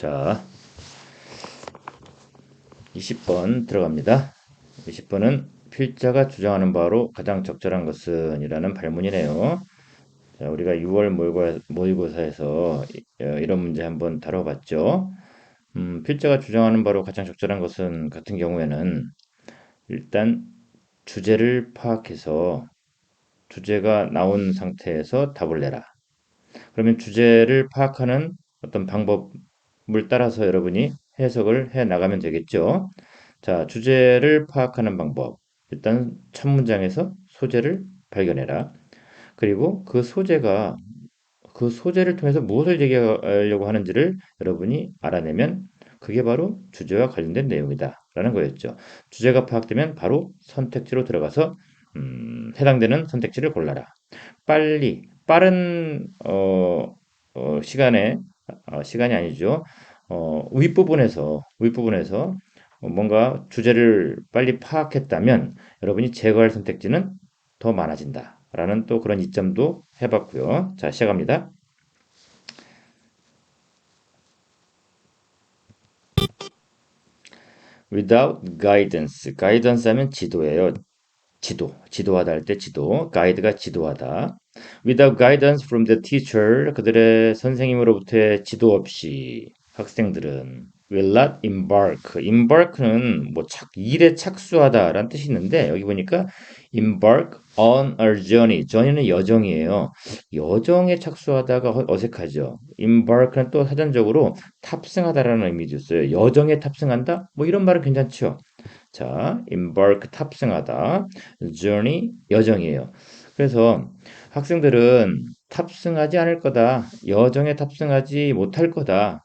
자, 20번 들어갑니다. 20번은 필자가 주장하는 바로 가장 적절한 것은 이라는 발문이네요. 자, 우리가 6월 모의고사에서 이런 문제 한번 다뤄봤죠. 필자가 주장하는 바로 가장 적절한 것은 같은 경우에는 일단 주제를 파악해서 주제가 나온 상태에서 답을 내라. 그러면 주제를 파악하는 어떤 방법을 따라서 여러분이 해석을 해 나가면 되겠죠. 자, 주제를 파악하는 방법. 일단 첫 문장에서 소재를 발견해라. 그리고 그 소재를 통해서 무엇을 얘기하려고 하는지를 여러분이 알아내면 그게 바로 주제와 관련된 내용이다. 라는 거였죠. 주제가 파악되면 바로 선택지로 들어가서 해당되는 선택지를 골라라. 빠른 시간에 시간이 아니죠. 윗부분에서 뭔가 주제를 빨리 파악했다면 여러분이 제거할 선택지는 더 많아진다라는 또 그런 이점도 해봤고요. 자, 시작합니다. Without guidance. guidance 하면 지도예요. 지도하다 할 때 지도, 가이드가 지도하다. Without guidance from the teacher, 그들의 선생님으로부터의 지도 없이 학생들은 will not embark. embark는 뭐 일에 착수하다라는 뜻이 있는데 여기 보니까 embark on a journey. journey는 여정이에요. 여정에 착수하다가 어색하죠. embark는 또 사전적으로 탑승하다라는 의미도 있어요. 여정에 탑승한다? 뭐 이런 말은 괜찮죠. 자, embark 탑승하다, journey 여정이에요. 그래서 학생들은 탑승하지 않을 거다. 여정에 탑승하지 못할 거다.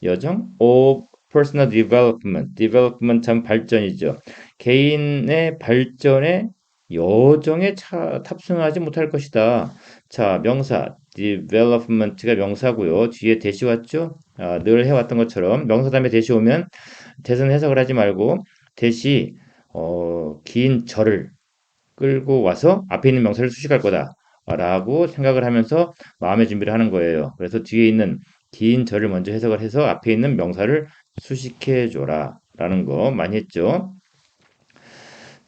여정 of personal development. development 참 발전이죠. 개인의 발전에 여정에 탑승하지 못할 것이다. 자, 명사 development가 명사고요. 뒤에 대시 왔죠? 늘 해왔던 것처럼 명사 다음에 대시 오면 대선 해석을 하지 말고 대시 긴 절을 끌고 와서 앞에 있는 명사를 수식할 거다. 라고 생각을 하면서 마음의 준비를 하는 거예요. 그래서 뒤에 있는 긴 절을 먼저 해석을 해서 앞에 있는 명사를 수식해 줘라. 라는 거 많이 했죠.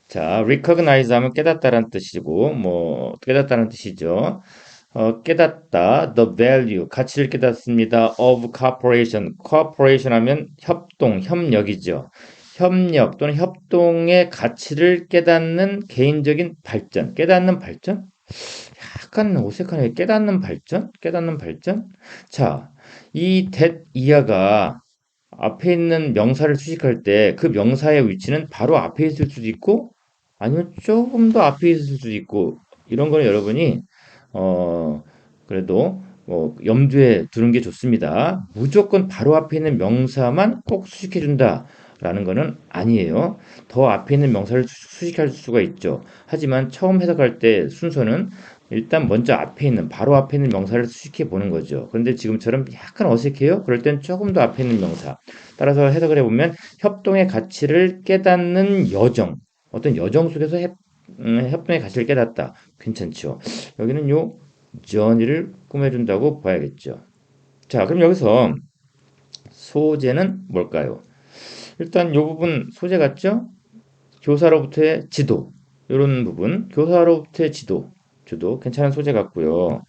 자, recognize 하면 깨닫다라는 뜻이고, 뭐, 깨닫다는 뜻이죠. 깨닫다, the value, 가치를 깨닫습니다. of cooperation. cooperation 하면 협동, 협력이죠. 협력 또는 협동의 가치를 깨닫는 개인적인 발전. 깨닫는 발전? 약간 어색하네. 깨닫는 발전? 깨닫는 발전? 자, 이 that 이하가 앞에 있는 명사를 수식할 때 그 명사의 위치는 바로 앞에 있을 수도 있고 아니면 조금 더 앞에 있을 수도 있고 이런 거는 여러분이 그래도 뭐 염두에 두는 게 좋습니다. 무조건 바로 앞에 있는 명사만 꼭 수식해 준다라는 거는 아니에요. 더 앞에 있는 명사를 수식할 수가 있죠. 하지만 처음 해석할 때 순서는 일단 먼저 바로 앞에 있는 명사를 수식해 보는 거죠. 그런데 지금처럼 약간 어색해요. 그럴 땐 조금 더 앞에 있는 명사. 따라서 해석을 해보면 협동의 가치를 깨닫는 여정. 어떤 여정 속에서 협동의 가치를 깨닫다. 괜찮죠. 여기는 요 journey를 꾸며준다고 봐야겠죠. 자, 그럼 여기서 소재는 뭘까요? 일단 요 부분 소재 같죠? 교사로부터의 지도. 이런 부분. 교사로부터의 주도. 괜찮은 소재 같고요.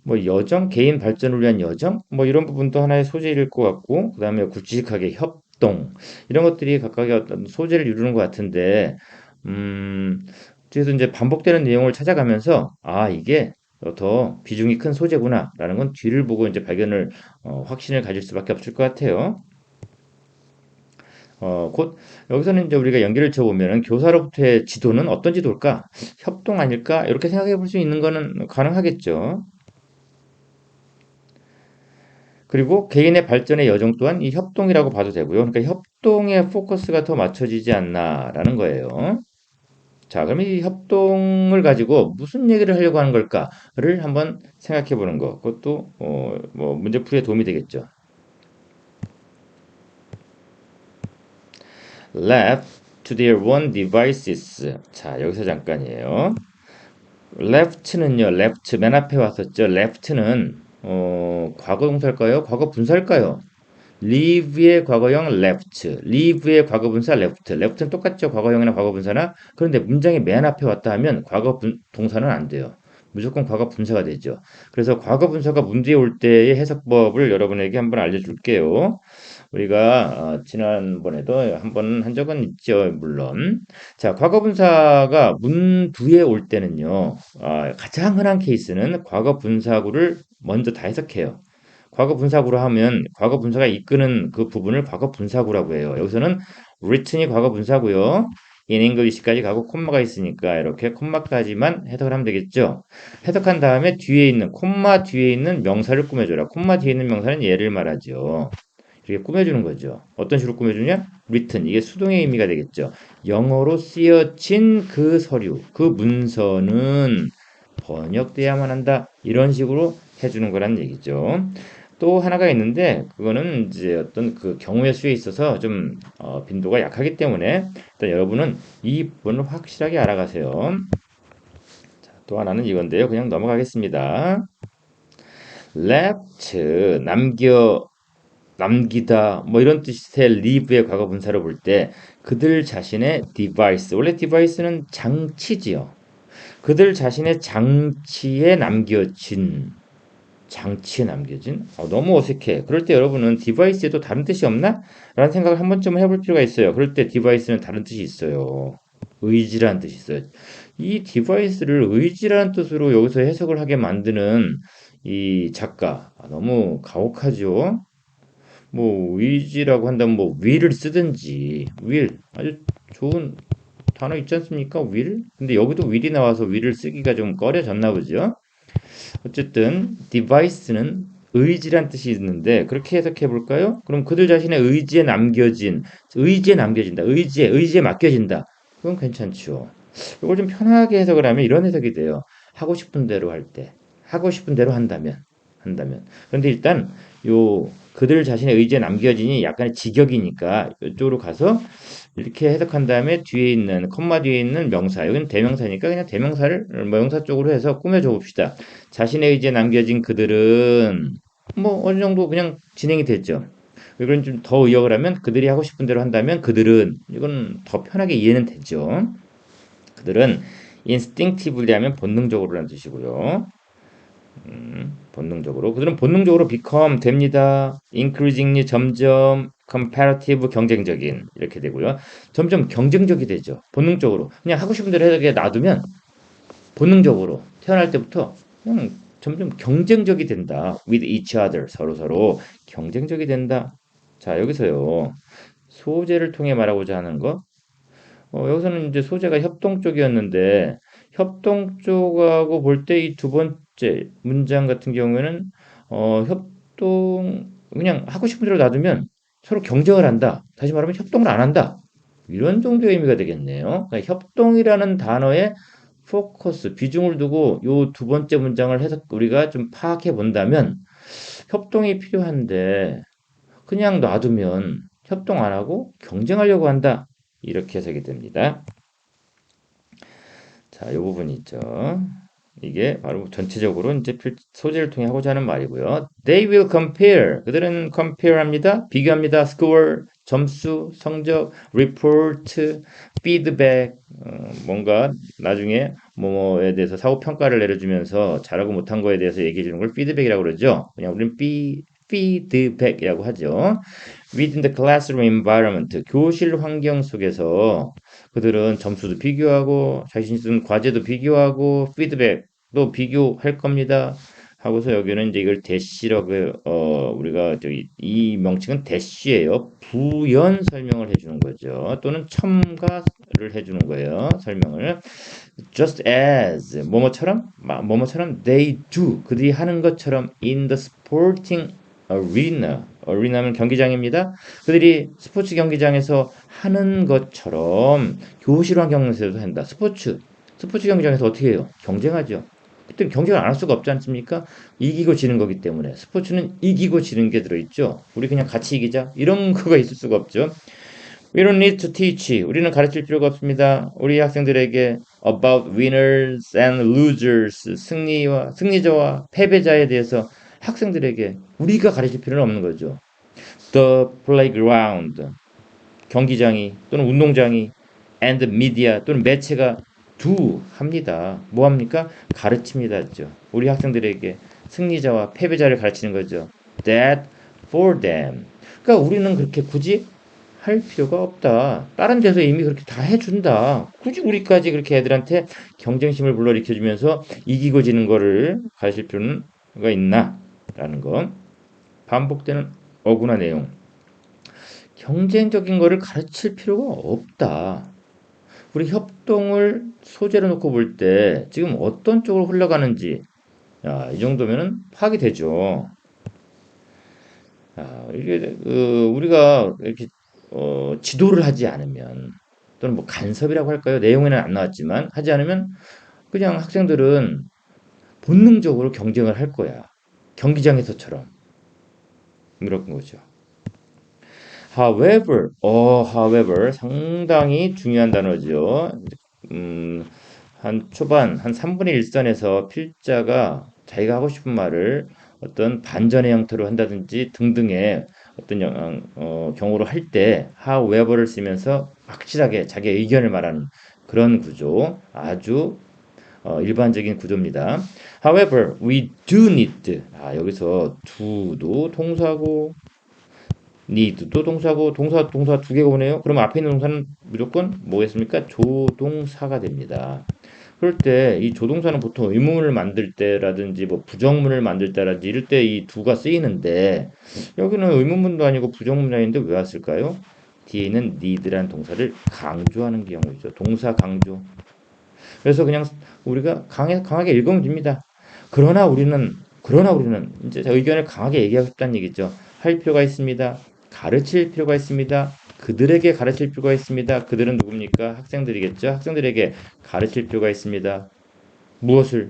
뭐 여정, 개인 발전을 위한 여정, 뭐 이런 부분도 하나의 소재일 것 같고, 그 다음에 굵직하게 협동, 이런 것들이 각각의 어떤 소재를 이루는 것 같은데, 그래서 이제 반복되는 내용을 찾아가면서, 이게 더 비중이 큰 소재구나라는 건 뒤를 보고 이제 확신을 가질 수밖에 없을 것 같아요. 곧 여기서는 이제 우리가 연결을 쳐보면은 교사로부터의 지도는 어떤 지도일까? 협동 아닐까? 이렇게 생각해 볼 수 있는 거는 가능하겠죠. 그리고 개인의 발전의 여정 또한 이 협동이라고 봐도 되고요. 그러니까 협동에 포커스가 더 맞춰지지 않나라는 거예요. 자, 그럼 이 협동을 가지고 무슨 얘기를 하려고 하는 걸까를 한번 생각해 보는 거. 그것도 뭐 문제풀이에 도움이 되겠죠. Left to their own devices. 자, 여기서 잠깐이에요. left는요. left 맨 앞에 왔었죠. left는 과거 동사일까요? 과거 분사일까요? live의 과거형 left, live의 과거분사 left. left는 똑같죠. 과거형이나 과거분사나. 그런데 문장이 맨 앞에 왔다 하면 동사는 안 돼요. 무조건 과거 분사가 되죠. 그래서 과거 분사가 문제에 올 때의 해석법을 여러분에게 한번 알려줄게요. 우리가 지난번에도 한번 한 적은 있죠, 물론. 자, 과거 분사가 문부에 올 때는요, 가장 흔한 케이스는 과거 분사구를 먼저 다 해석해요. 과거 분사구로 하면 과거 분사가 이끄는 그 부분을 과거 분사구라고 해요. 여기서는 written이 과거 분사고요. in English까지 가고 콤마가 있으니까 이렇게 콤마까지만 해석을 하면 되겠죠. 해석한 다음에 뒤에 있는 콤마 뒤에 있는 명사를 꾸며줘라. 콤마 뒤에 있는 명사는 얘를 말하죠. 이렇게 꾸며주는 거죠. 어떤 식으로 꾸며주냐? written. 이게 수동의 의미가 되겠죠. 영어로 쓰여진 그 서류, 그 문서는 번역돼야만 한다. 이런 식으로 해주는 거란 얘기죠. 또 하나가 있는데 그거는 이제 어떤 그 경우의 수에 있어서 좀 빈도가 약하기 때문에 일단 여러분은 이 부분을 확실하게 알아가세요. 자, 또 하나는 이건데요. 그냥 넘어가겠습니다. left 남기다 뭐 이런 뜻의 leave의 과거 분사를 볼 때 그들 자신의 device 원래 device는 장치지요. 그들 자신의 장치에 남겨진 너무 어색해. 그럴 때 여러분은 디바이스에도 다른 뜻이 없나? 라는 생각을 한 번쯤 해볼 필요가 있어요. 그럴 때 디바이스는 다른 뜻이 있어요. 의지라는 뜻이 있어요. 이 디바이스를 의지라는 뜻으로 여기서 해석을 하게 만드는 이 작가 너무 가혹하죠. 뭐 의지라고 한다면 뭐 will을 쓰든지 will 아주 좋은 단어 있지 않습니까? will? 근데 여기도 will이 나와서 will을 쓰기가 좀 꺼려졌나 보죠. 어쨌든 device는 의지란 뜻이 있는데 그렇게 해석해 볼까요? 그럼 그들 자신의 의지에 남겨진다. 의지에 맡겨진다. 그건 괜찮죠. 이걸 좀 편하게 해석을 하면 이런 해석이 돼요. 하고 싶은 대로 할 때, 하고 싶은 대로 한다면. 그런데 일단 요 그들 자신의 의지에 남겨진이 약간의 직역이니까 이쪽으로 가서 이렇게 해석한 다음에 뒤에 있는 콤마 뒤에 있는 명사 여기는 대명사니까 그냥 대명사를 명사 쪽으로 해서 꾸며줘 봅시다. 자신의 의지에 남겨진 그들은 뭐 어느 정도 그냥 진행이 됐죠. 이건 좀 더 의역을 하면 그들이 하고 싶은 대로 한다면 그들은 이건 더 편하게 이해는 되죠. 그들은 instinctively 하면 본능적으로라는 뜻이고요. 본능적으로 그들은 본능적으로 become 됩니다. increasingly 점점 comparative 경쟁적인 이렇게 되고요. 점점 경쟁적이 되죠. 본능적으로 그냥 하고 싶은 대로 해서 놔두면 본능적으로 태어날 때부터 그냥 점점 경쟁적이 된다. with each other 서로 경쟁적이 된다. 자 여기서요 소재를 통해 말하고자 하는 거 여기서는 이제 소재가 협동 쪽이었는데 협동 쪽하고 볼 때 이 두 번째 문장 같은 경우에는 협동 그냥 하고 싶은 대로 놔두면 서로 경쟁을 한다. 다시 말하면 협동을 안 한다. 이런 정도의 의미가 되겠네요. 그러니까 협동이라는 단어에 포커스, 비중을 두고 요 두 번째 문장을 해서 우리가 좀 파악해 본다면 협동이 필요한데 그냥 놔두면 협동 안 하고 경쟁하려고 한다. 이렇게 해석이 됩니다. 자, 이 부분이 있죠. 이게 바로 전체적으로 이제 소재를 통해 하고자 하는 말이고요. They will compare. 그들은 compare 합니다. 비교합니다. score, 점수, 성적, report, feedback. 뭔가 나중에 뭐뭐에 대해서 사후 평가를 내려주면서 잘하고 못한 거에 대해서 얘기해 주는 걸 feedback이라고 그러죠. 그냥 우리는 feedback이라고 하죠. Within the classroom environment, 교실 환경 속에서 그들은 점수도 비교하고 자신이 쓴 과제도 비교하고 피드백도 비교할 겁니다. 하고서 여기는 이제 이걸 대시라고 우리가 저기 이 명칭은 대시예요. 부연 설명을 해주는 거죠. 또는 첨가를 해주는 거예요. 설명을 just as 뭐뭐처럼 they do 그들이 하는 것처럼 in the sporting arena는 경기장입니다. 그들이 스포츠 경기장에서 하는 것처럼 교실 환경에서도 한다. 스포츠 경기장에서 어떻게 해요? 경쟁하죠. 그때 경쟁을 안 할 수가 없지 않습니까? 이기고 지는 거기 때문에 스포츠는 이기고 지는 게 들어있죠. 우리 그냥 같이 이기자 이런 거가 있을 수가 없죠. We don't need to teach. 우리는 가르칠 필요가 없습니다. 우리 학생들에게 about winners and losers 승리자와 패배자에 대해서 학생들에게 우리가 가르칠 필요는 없는 거죠. The playground, 경기장이 또는 운동장이 and media 또는 매체가 do 합니다. 뭐 합니까? 가르칩니다죠. 우리 학생들에게 승리자와 패배자를 가르치는 거죠. That for them. 그러니까 우리는 그렇게 굳이 할 필요가 없다. 다른 데서 이미 그렇게 다 해준다. 굳이 우리까지 그렇게 애들한테 경쟁심을 불러일으켜주면서 이기고 지는 거를 가르칠 필요가 있나? 라는 거. 반복되는 어구나 내용. 경쟁적인 거를 가르칠 필요가 없다. 우리 협동을 소재로 놓고 볼 때 지금 어떤 쪽으로 흘러가는지 이 정도면은 파악이 되죠. 이게 우리가 이렇게 지도를 하지 않으면 또는 뭐 간섭이라고 할까요? 내용에는 안 나왔지만 하지 않으면 그냥 학생들은 본능적으로 경쟁을 할 거야. 경기장에서처럼 이런 거죠. however 상당히 중요한 단어죠. 음, 한 초반 한 3분의 1선에서 필자가 자기가 하고 싶은 말을 어떤 반전의 형태로 한다든지 등등의 어떤 경우로 할 때 however를 쓰면서 확실하게 자기 의견을 말하는 그런 구조, 아주 일반적인 구조입니다. However, we do need. 여기서 do도 동사고 need도 동사고 동사 두 개가 오네요. 그럼 앞에 있는 동사는 무조건 뭐겠습니까? 조동사가 됩니다. 그럴 때 이 조동사는 보통 의문문을 만들 때라든지 뭐 부정문을 만들 때라든지 이럴 때 이 두가 쓰이는데 여기는 의문문도 아니고 부정문이 아닌데 왜 왔을까요? 뒤에 있는 need라는 동사를 강조하는 경우이죠. 동사 강조. 그래서 그냥 우리가 강하게 읽으면 됩니다. 그러나 우리는 이제 의견을 강하게 얘기하고 싶다는 얘기죠. 할 필요가 있습니다. 가르칠 필요가 있습니다. 그들에게 가르칠 필요가 있습니다. 그들은 누굽니까? 학생들이겠죠. 학생들에게 가르칠 필요가 있습니다. 무엇을?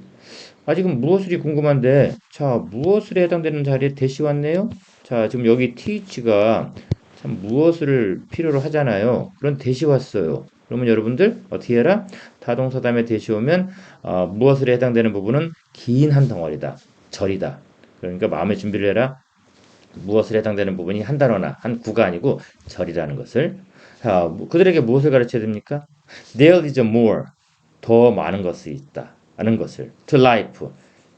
아직은 무엇을이 궁금한데, 자, 무엇을에 해당되는 자리에 대시 왔네요? 자, 지금 여기 teach가 참 무엇을 필요로 하잖아요. 그런 대시 왔어요. 그러면 여러분들 어떻게 해라? 타동사 다음에 대시 오면 무엇을 해당되는 부분은 긴 한 덩어리다. 절이다. 그러니까 마음의 준비를 해라. 무엇을 해당되는 부분이 한 단어나 한 구가 아니고 절이라는 것을. 자, 그들에게 무엇을 가르쳐야 됩니까? There is more. 더 많은 것이 있다. 하는 것을. To life.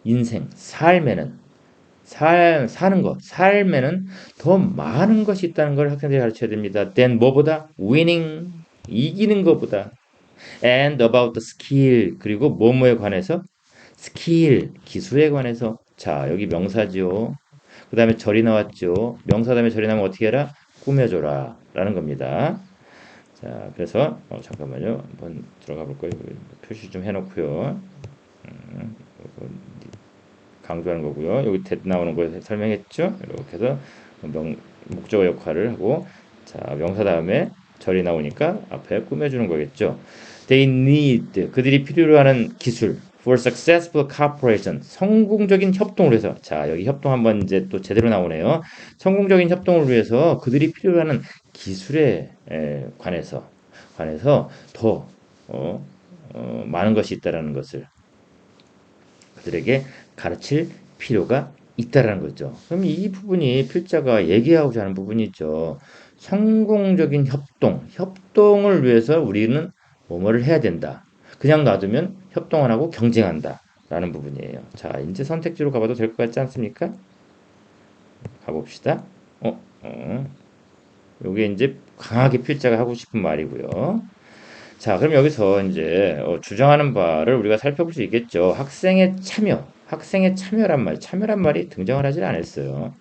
인생, 사는 것, 삶에는 더 많은 것이 있다는 걸 학생들이 가르쳐야 됩니다. Then 뭐보다? Winning, 이기는 것보다. And about the skill, 그리고 뭐뭐에 관해서? 스킬, 기술에 관해서. 자, 여기 명사죠. 그 다음에 절이 나왔죠. 명사 다음에 절이 나면 어떻게 해라? 꾸며줘라. 라는 겁니다. 자, 그래서, 잠깐만요. 한번 들어가 볼까요? 표시 좀 해놓고요. 강조하는 거고요. 여기 나오는 거 설명했죠? 이렇게 해서 목적어 역할을 하고 자 명사 다음에 절이 나오니까 앞에 꾸며주는 거겠죠. They need 그들이 필요로 하는 기술 for successful cooperation 성공적인 협동을 위해서 자 여기 협동 한번 이제 또 제대로 나오네요. 성공적인 협동을 위해서 그들이 필요로 하는 기술에 관해서 더 많은 것이 있다라는 것을 그들에게 가르칠 필요가 있다라는 거죠. 그럼 이 부분이 필자가 얘기하고자 하는 부분이죠. 성공적인 협동을 위해서 우리는 뭐뭐를 해야 된다. 그냥 놔두면 협동 안 하고 경쟁한다. 라는 부분이에요. 자, 이제 선택지로 가봐도 될 것 같지 않습니까? 가봅시다. 요게 이제 강하게 필자가 하고 싶은 말이고요. 자, 그럼 여기서 이제 주장하는 바를 우리가 살펴볼 수 있겠죠. 학생의 참여란 말이 등장을 하질 않았어요.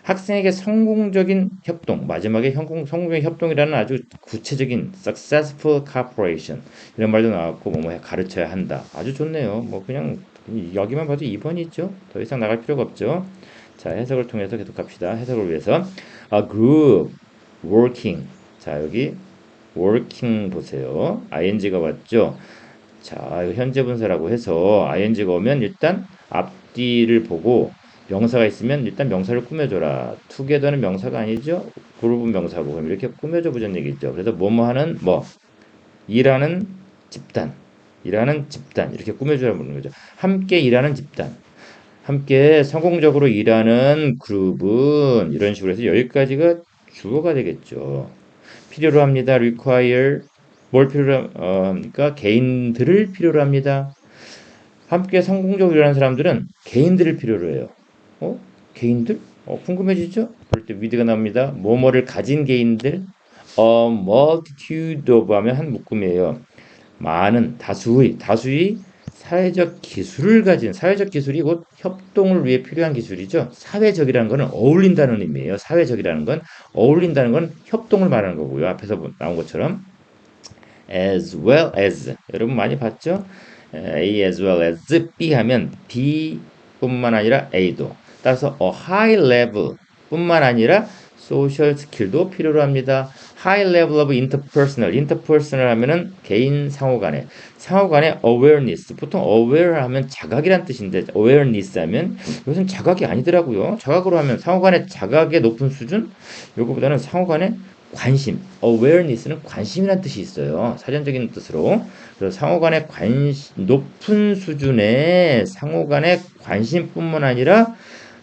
학생에게 성공적인 협동, 마지막에 성공적인 협동이라는 아주 구체적인 successful cooperation 이런 말도 나왔고 뭐 가르쳐야 한다. 아주 좋네요. 뭐 그냥 여기만 봐도 2번이죠. 더 이상 나갈 필요가 없죠. 자, 해석을 통해서 계속 갑시다. 해석을 위해서 a group working. 자, 여기 working 보세요. ing가 왔죠. 자, 이거 현재 분사라고 해서 ing가 오면 일단 앞뒤를 보고 명사가 있으면 일단 명사를 꾸며줘라. together는 명사가 아니죠. 그룹은 명사고 그럼 이렇게 꾸며줘 보자는 얘기죠. 그래서 뭐뭐 하는 뭐 일하는 집단 이렇게 꾸며줘라 보는 거죠. 함께 일하는 집단 함께 성공적으로 일하는 그룹은 이런 식으로 해서 여기까지가 주어가 되겠죠. 필요로 합니다. require 뭘 필요로 그러니까 개인들을 필요로 합니다. 함께 성공적으로 일하는 사람들은 개인들을 필요로 해요. 개인들? 궁금해지죠? 그럴 때 with가 나옵니다. 뭐뭐를 가진 개인들. A multitude of 하면 한 묶음이에요. 많은 다수의 사회적 기술을 가진 사회적 기술이 곧 협동을 위해 필요한 기술이죠. 사회적이라는 것은 어울린다는 의미예요. 사회적이라는 건 어울린다는 건 협동을 말하는 거고요. 앞에서 나온 것처럼 as well as 여러분 많이 봤죠? A as well as B 하면 B뿐만 아니라 A도 따라서 a high level 뿐만 아니라 social skill도 필요로 합니다. high level of interpersonal 하면은 개인 상호간의 awareness 보통 aware 하면 자각이란 뜻인데 awareness 하면 이것은 자각이 아니더라고요. 자각으로 하면 상호간의 자각의 높은 수준 요거보다는 상호간의 관심, awareness는 관심이란 뜻이 있어요. 사전적인 뜻으로. 그래서 상호간의 높은 수준의 상호간의 관심뿐만 아니라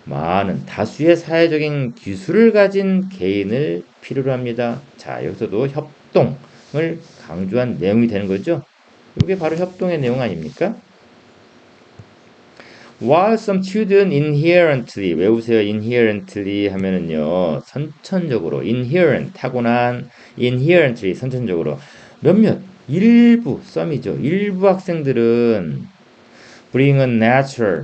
많은 다수의 사회적인 기술을 가진 개인을 필요로 합니다. 자, 여기서도 협동을 강조한 내용이 되는 거죠. 이게 바로 협동의 내용 아닙니까? While some children inherently 외우세요. inherently 하면은요 선천적으로 inherent 타고난 inherently 선천적으로 몇몇 일부 some이죠. 일부 학생들은 bring a natural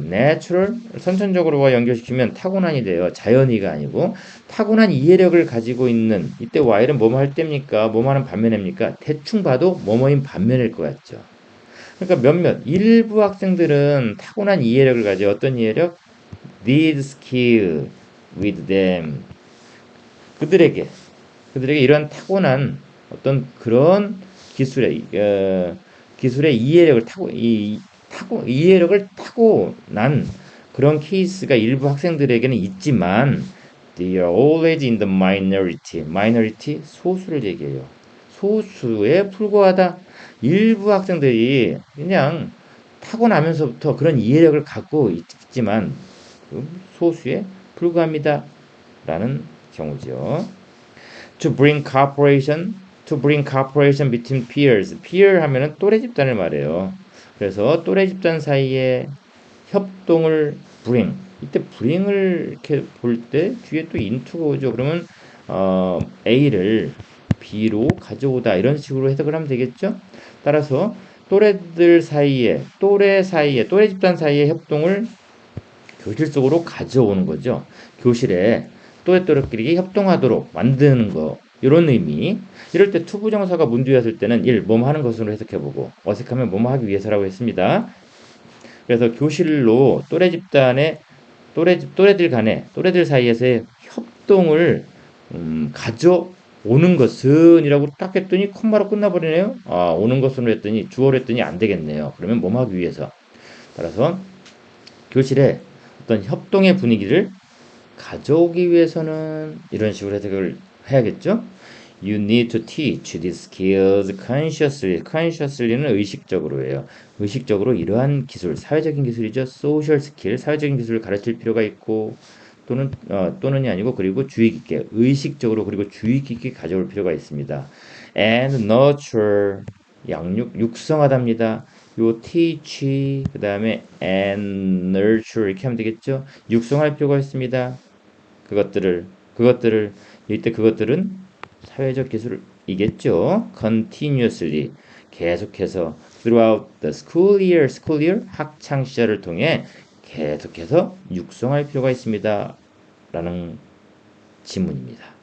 선천적으로와 연결시키면 타고난이 돼요. 자연이가 아니고 타고난 이해력을 가지고 있는 이때 while은 뭐뭐 할 때입니까? 뭐뭐 하는 반면입니까? 대충 봐도 뭐뭐인 반면일 것 같죠. 그러니까 몇몇 일부 학생들은 타고난 이해력을 가져 어떤 이해력? Need skill with them. 그들에게 이런 타고난 어떤 그런 기술의 이해력을 이해력을 타고난 그런 케이스가 일부 학생들에게는 있지만 they are always in the minority 소수를 얘기해요. 소수에 불과하다. 일부 학생들이 그냥 타고나면서부터 그런 이해력을 갖고 있지만 소수에 불과합니다. 라는 경우죠. To bring cooperation between peers. peer 하면은 또래 집단을 말해요. 그래서 또래 집단 사이에 협동을 bring. 이때 bring을 이렇게 볼 때 뒤에 또 into가 오죠. 그러면 A를 B로 가져오다 이런 식으로 해석을 하면 되겠죠. 따라서 또래 집단 사이의 협동을 교실 속으로 가져오는 거죠. 교실에 또래끼리 협동하도록 만드는 거 이런 의미. 이럴 때 투부정사가 문뒤에 왔을 때는 1. 뭐뭐 하는 것으로 해석해보고 어색하면 뭐뭐 하기 위해서라고 했습니다. 그래서 교실로 또래들 사이에서의 협동을 가져오는 것은 이라고 딱 했더니 콤마로 끝나버리네요. 오는 것으로 했더니 주어로 했더니 안 되겠네요. 그러면 뭐뭐 하기 위해서. 따라서 교실에 어떤 협동의 분위기를 가져오기 위해서는 이런 식으로 해석을 해야겠죠. You need to teach these skills consciously는 의식적으로예요. 의식적으로 이러한 기술, 사회적인 기술이죠. social skill, 사회적인 기술을 가르칠 필요가 있고 또는이 아니고 그리고 주의 깊게 의식적으로 그리고 주의 깊게 가져올 필요가 있습니다. And nurture 육성하답니다. 요 teach 그 다음에 and nurture 이렇게 하면 되겠죠. 육성할 필요가 있습니다. 그것들을 이때 그것들은 사회적 기술이겠죠. continuously 계속해서 throughout the school year 학창 시절을 통해 계속해서 육성할 필요가 있습니다. 라는 지문입니다.